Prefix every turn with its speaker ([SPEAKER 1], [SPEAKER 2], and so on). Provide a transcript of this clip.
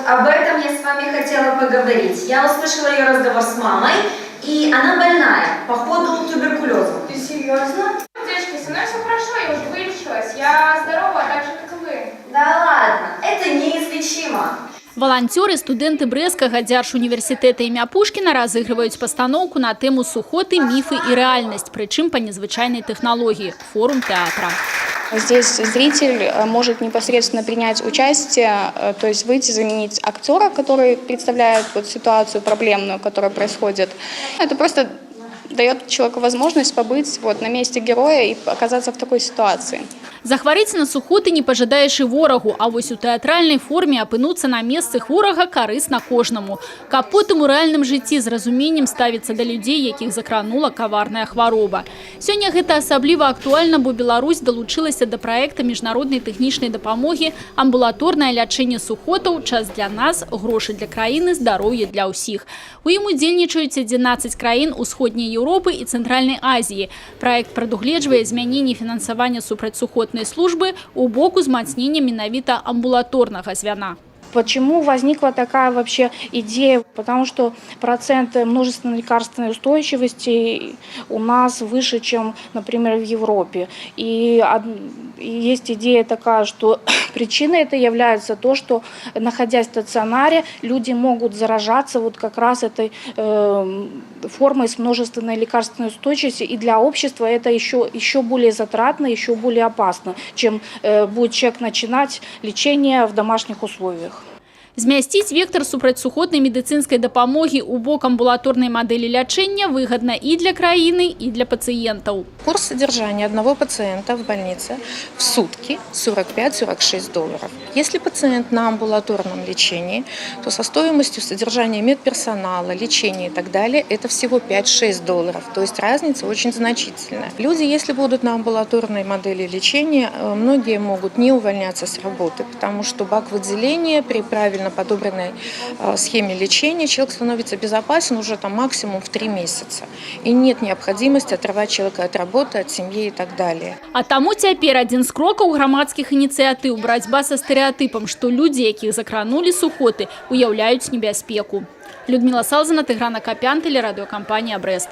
[SPEAKER 1] об этом я с вами хотела поговорить. Я услышала ее разговор с мамой, и она больная, походу туберкулезом.
[SPEAKER 2] Ты серьезно? Девочки, со мной все хорошо, я уже вылечилась. Я здорова, так же, как и вы.
[SPEAKER 1] Да ладно, это неизлечимо.
[SPEAKER 3] Волонтеры, студенты Брестскага дзяржуніверсітэта імя Пушкіна разыгрываюць пастаноўку на тему сухоты, мифы и реальность, причем по незвычайной технологии – форум театра.
[SPEAKER 4] Здесь зритель может непосредственно принять участие, то есть выйти, заменить актера, который представляет вот ситуацию проблемную, которая происходит. Это просто дает человеку возможность побыть вот на месте героя и оказаться в такой ситуации.
[SPEAKER 3] Захварыць на сухоты не пожадаеш і ворагу, а вось у тэатральнай форме апынуцца на месцы хворага карысна кожнаму. Каб потым у рэальным жыцці з разуменнем ставіцца да людзей, якіх закранула каварная хвароба. Сёння гэта асабліва актуальна, бо Беларусь далучылася да праекта міжнароднай тэхнічнай дапамогі «Амбулаторнае лячэнне сухотаў. Час для нас, грошы для краіны, здароўе для ўсіх». У ім удзельнічаюць 11 краін Усходняй Еўропы і Цэнтральнай Азіі. Праект прадугледжвае змяненне фінансавання супрацьсухотнай службы у боку узмацнення менавіта амбулаторнага звяна.
[SPEAKER 4] Почему возникла такая вообще идея? Потому что процент множественной лекарственной устойчивости у нас выше, чем, например, в Европе. И есть идея такая, что причиной это является то, что, находясь в стационаре, люди могут заражаться вот как раз этой формой с множественной лекарственной устойчивостью. И для общества это еще более затратно, еще более опасно, чем будет человек начинать лечение в домашних условиях.
[SPEAKER 3] Змясціць вектор супрацьсухотнай медыцынскай дапамогі ў бок амбулаторнай мадэлі лячэння выгодна и для краіны, и для пациентов.
[SPEAKER 5] Курс содержания одного пациента в больнице в сутки 45-46 долларов. Если пациент на амбулаторном лечении, то со стоимостью содержания медперсонала, лечения и так далее это всего 5-6 долларов. То есть разница очень значительная. Люди, если будут на амбулаторной модели лечения, многие могут не увольняться с работы, потому что бак выделения при правильно подобранной схеме лечения человек становится безопасен уже там максимум в 3 месяца. И нет необходимости отрывать человека от работы, от семьи и так далее.
[SPEAKER 3] А таму цяпер адзін з крокаў грамадскіх ініцыятыў барацьба са стэрэатыпам, што людзі, якіх закранулі сухоты, уяўляюць небяспеку. Людмила Салзина, Тыгран Акопян, телерадиокомпания «Брест».